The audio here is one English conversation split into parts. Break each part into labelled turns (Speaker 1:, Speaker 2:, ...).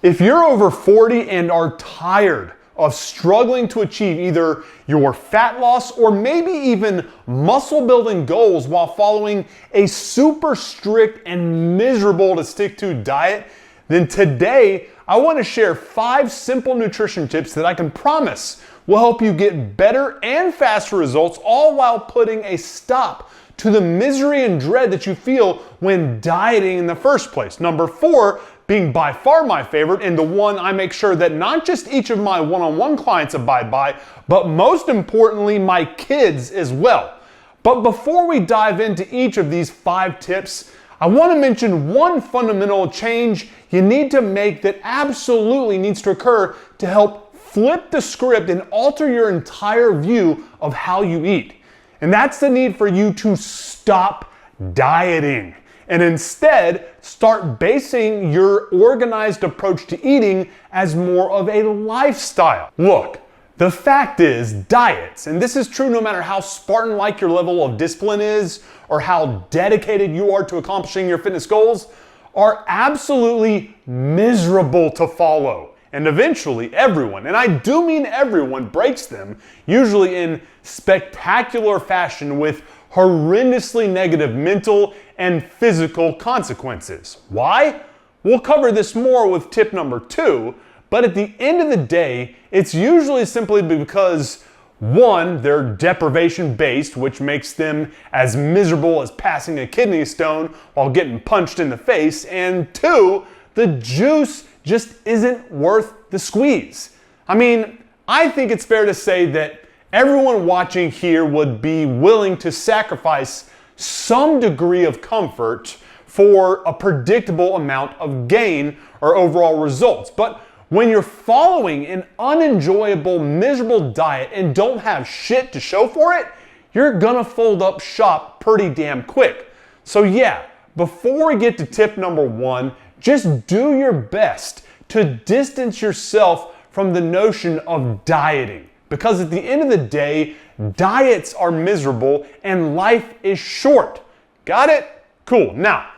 Speaker 1: If you're over 40 and are tired of struggling to achieve either your fat loss or maybe even muscle building goals while following a super strict and miserable to stick to diet, then today I want to share 5 simple nutrition tips that I can promise will help you get better and faster results, all while putting a stop to the misery and dread that you feel when dieting in the first place. Number 4 being by far my favorite, and the one I make sure that not just each of my one-on-one clients abide by, but most importantly, my kids as well. But before we dive into each of these 5 tips, I want to mention one fundamental change you need to make that absolutely needs to occur to help flip the script and alter your entire view of how you eat. And that's the need for you to stop dieting and instead start basing your organized approach to eating as more of a lifestyle. Look, the fact is diets, and this is true no matter how Spartan-like your level of discipline is or how dedicated you are to accomplishing your fitness goals, are absolutely miserable to follow. And eventually everyone, and I do mean everyone, breaks them, usually in spectacular fashion with horrendously negative mental and physical consequences. Why? We'll cover this more with tip number 2, but at the end of the day, it's usually simply because 1, they're deprivation based, which makes them as miserable as passing a kidney stone while getting punched in the face, and 2, the juice just isn't worth the squeeze. I mean, I think it's fair to say that everyone watching here would be willing to sacrifice some degree of comfort for a predictable amount of gain or overall results. But when you're following an unenjoyable, miserable diet and don't have shit to show for it, you're gonna fold up shop pretty damn quick. So yeah, before we get to tip number 1, just do your best to distance yourself from the notion of dieting. Because at the end of the day, diets are miserable and life is short. Got it? Cool. Now,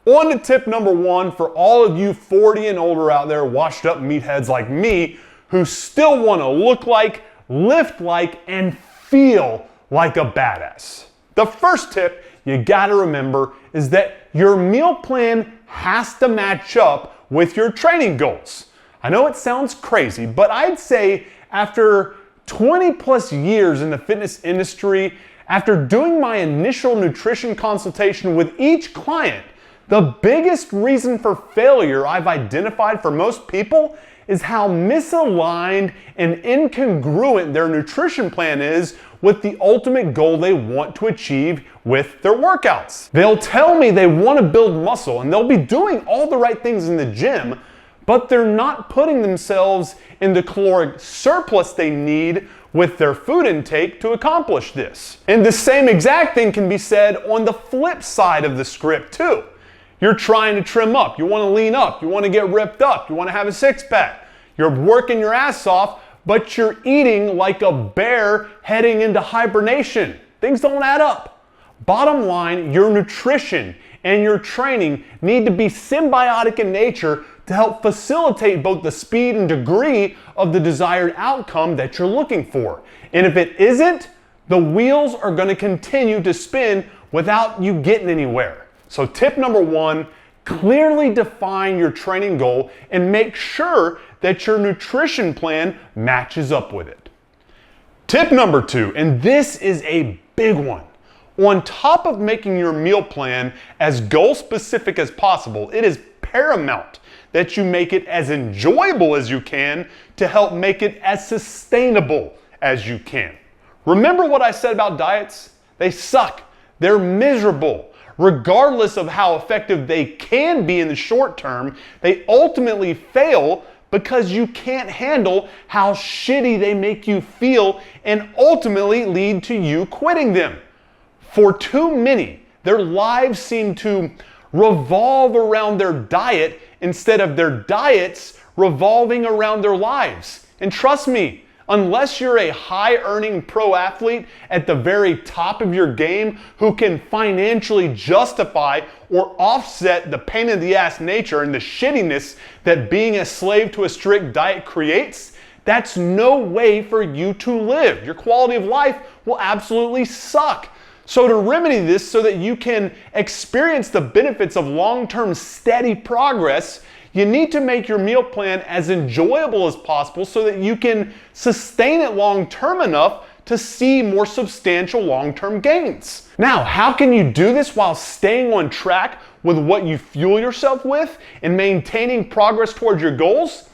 Speaker 1: on to tip number 1 for all of you 40 and older out there, washed up meatheads like me, who still want to look like, lift like, and feel like a badass. The first tip you gotta remember is that your meal plan has to match up with your training goals. I know it sounds crazy, but I'd say after 20 plus years in the fitness industry, after doing my initial nutrition consultation with each client, the biggest reason for failure I've identified for most people is how misaligned and incongruent their nutrition plan is with the ultimate goal they want to achieve with their workouts. They'll tell me they want to build muscle and they'll be doing all the right things in the gym, but they're not putting themselves in the caloric surplus they need with their food intake to accomplish this. And the same exact thing can be said on the flip side of the script too. You're trying to trim up, you want to lean up, you want to get ripped up, you want to have a six-pack. You're working your ass off, but you're eating like a bear heading into hibernation. Things don't add up. Bottom line, your nutrition and your training need to be symbiotic in nature to help facilitate both the speed and degree of the desired outcome that you're looking for. And if it isn't, the wheels are going to continue to spin without you getting anywhere. So tip number 1, clearly define your training goal and make sure that your nutrition plan matches up with it. Tip number 2, and this is a big one. On top of making your meal plan as goal specific as possible, it is paramount that you make it as enjoyable as you can to help make it as sustainable as you can. Remember what I said about diets? They suck. They're miserable. Regardless of how effective they can be in the short term, they ultimately fail because you can't handle how shitty they make you feel and ultimately lead to you quitting them. For too many, their lives seem to revolve around their diet instead of their diets revolving around their lives. And trust me, Unless you're a high-earning pro athlete at the very top of your game who can financially justify or offset the pain in the ass nature and the shittiness that being a slave to a strict diet creates, that's no way for you to live. Your quality of life will absolutely suck. So to remedy this so that you can experience the benefits of long-term steady progress, you need to make your meal plan as enjoyable as possible so that you can sustain it long-term enough to see more substantial long-term gains. Now, how can you do this while staying on track with what you fuel yourself with and maintaining progress towards your goals?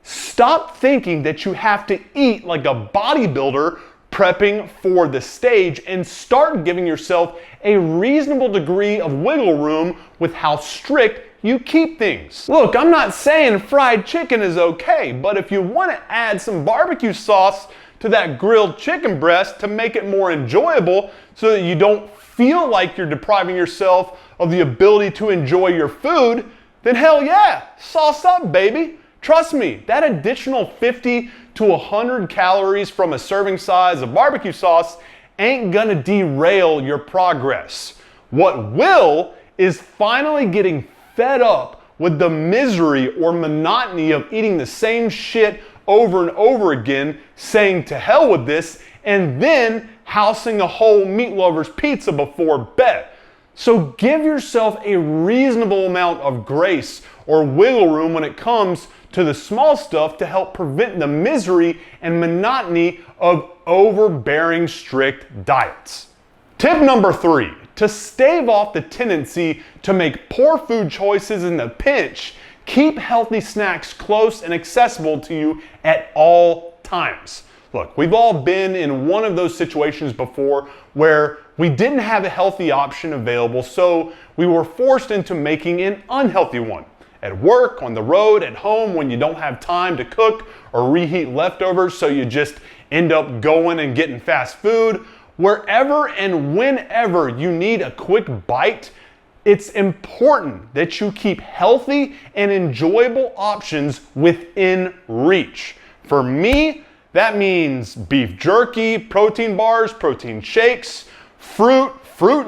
Speaker 1: Stop thinking that you have to eat like a bodybuilder prepping for the stage and start giving yourself a reasonable degree of wiggle room with how strict you keep things. Look, I'm not saying fried chicken is okay, but if you want to add some barbecue sauce to that grilled chicken breast to make it more enjoyable so that you don't feel like you're depriving yourself of the ability to enjoy your food, then hell yeah, sauce up, baby. Trust me, that additional 50 to 100 calories from a serving size of barbecue sauce ain't gonna derail your progress. What will is finally getting fed up with the misery or monotony of eating the same shit over and over again, saying to hell with this, and then housing a whole meat lover's pizza before bed. So give yourself a reasonable amount of grace or wiggle room when it comes to the small stuff to help prevent the misery and monotony of overbearing strict diets. Tip number 3, to stave off the tendency to make poor food choices in the pinch, keep healthy snacks close and accessible to you at all times. Look, we've all been in one of those situations before where we didn't have a healthy option available, so we were forced into making an unhealthy one. At work, on the road, at home, when you don't have time to cook or reheat leftovers, so you just end up going and getting fast food. Wherever and whenever you need a quick bite, it's important that you keep healthy and enjoyable options within reach. For me, that means beef jerky, protein bars, protein shakes, fruit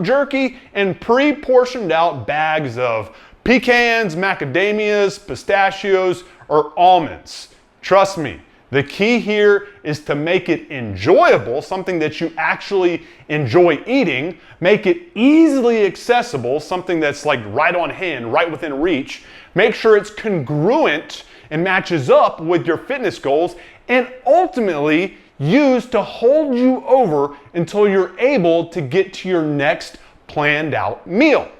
Speaker 1: jerky, and pre-portioned out bags of pecans, macadamias, pistachios, or almonds. Trust me, the key here is to make it enjoyable, something that you actually enjoy eating, make it easily accessible, something that's like right on hand, right within reach, make sure it's congruent and matches up with your fitness goals, and ultimately used to hold you over until you're able to get to your next planned out meal.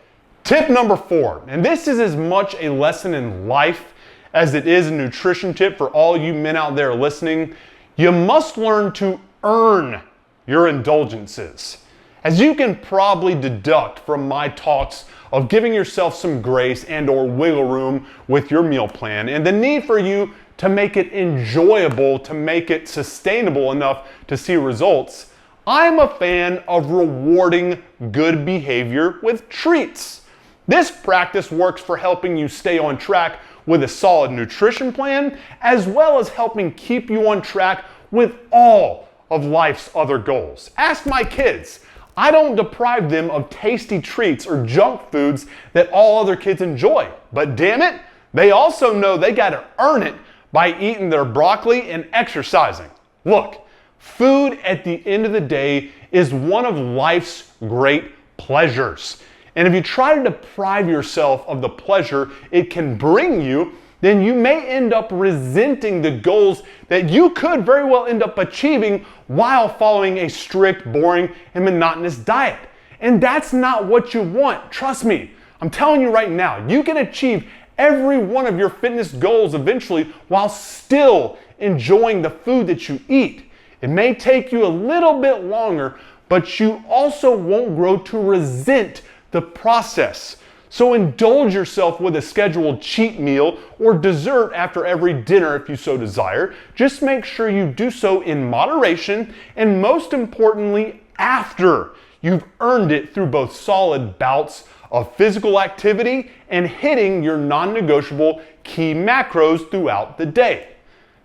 Speaker 1: Tip number 4, and this is as much a lesson in life as it is a nutrition tip for all you men out there listening. You must learn to earn your indulgences. As you can probably deduct from my talks of giving yourself some grace and or wiggle room with your meal plan and the need for you to make it enjoyable, to make it sustainable enough to see results, I'm a fan of rewarding good behavior with treats. This practice works for helping you stay on track with a solid nutrition plan, as well as helping keep you on track with all of life's other goals. Ask my kids. I don't deprive them of tasty treats or junk foods that all other kids enjoy. But damn it, they also know they gotta earn it by eating their broccoli and exercising. Look, food at the end of the day is one of life's great pleasures. And if you try to deprive yourself of the pleasure it can bring you, then you may end up resenting the goals that you could very well end up achieving while following a strict, boring, and monotonous diet. And that's not what you want. Trust me, I'm telling you right now, you can achieve every one of your fitness goals eventually while still enjoying the food that you eat. It may take you a little bit longer, but you also won't grow to resent the process. So indulge yourself with a scheduled cheat meal or dessert after every dinner if you so desire. Just make sure you do so in moderation, and most importantly, after you've earned it through both solid bouts of physical activity and hitting your non-negotiable key macros throughout the day.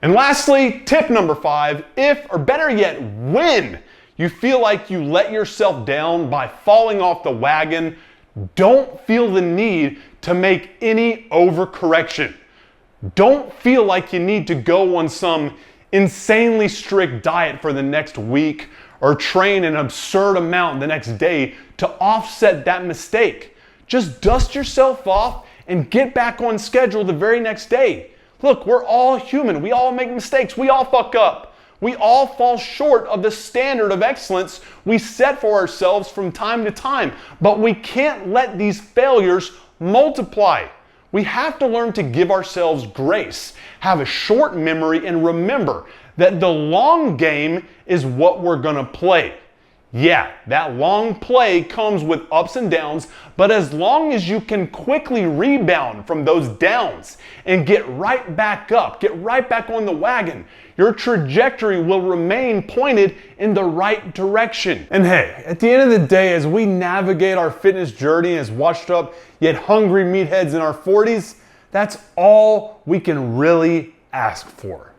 Speaker 1: And lastly, tip number 5, if, or better yet, when you feel like you let yourself down by falling off the wagon, don't feel the need to make any overcorrection. Don't feel like you need to go on some insanely strict diet for the next week or train an absurd amount the next day to offset that mistake. Just dust yourself off and get back on schedule the very next day. Look, we're all human. We all make mistakes. We all fuck up. We all fall short of the standard of excellence we set for ourselves from time to time. But we can't let these failures multiply. We have to learn to give ourselves grace, have a short memory, and remember that the long game is what we're gonna play. Yeah, that long play comes with ups and downs, but as long as you can quickly rebound from those downs and get right back up, get right back on the wagon, your trajectory will remain pointed in the right direction. And hey, at the end of the day, as we navigate our fitness journey as washed up yet hungry meatheads in our 40s, that's all we can really ask for.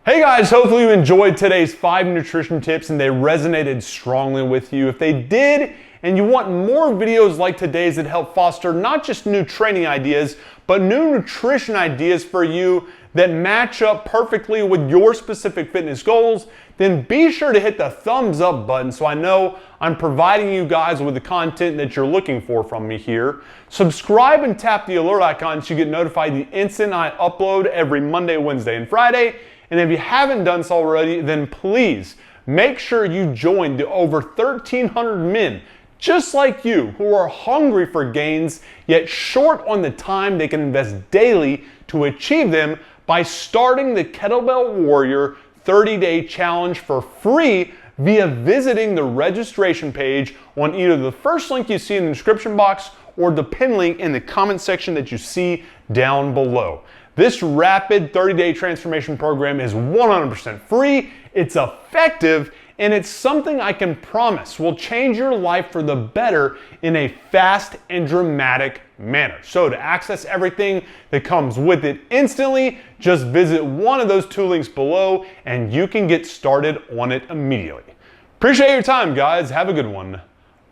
Speaker 1: Hey guys, hopefully you enjoyed today's 5 nutrition tips and they resonated strongly with you. If they did, and you want more videos like today's that help foster not just new training ideas, but new nutrition ideas for you that match up perfectly with your specific fitness goals, then be sure to hit the thumbs up button so I know I'm providing you guys with the content that you're looking for from me here. Subscribe and tap the alert icon so you get notified the instant I upload every Monday, Wednesday, and Friday. And if you haven't done so already, then please make sure you join the over 1,300 men just like you who are hungry for gains yet short on the time they can invest daily to achieve them by starting the Kettlebell Warrior 30-day challenge for free via visiting the registration page on either the first link you see in the description box or the pin link in the comment section that you see down below. This rapid 30-day transformation program is 100% free, it's effective, and it's something I can promise will change your life for the better in a fast and dramatic manner. So to access everything that comes with it instantly, just visit one of those 2 links below and you can get started on it immediately. Appreciate your time, guys. Have a good one.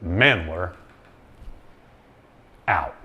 Speaker 1: Chandler out.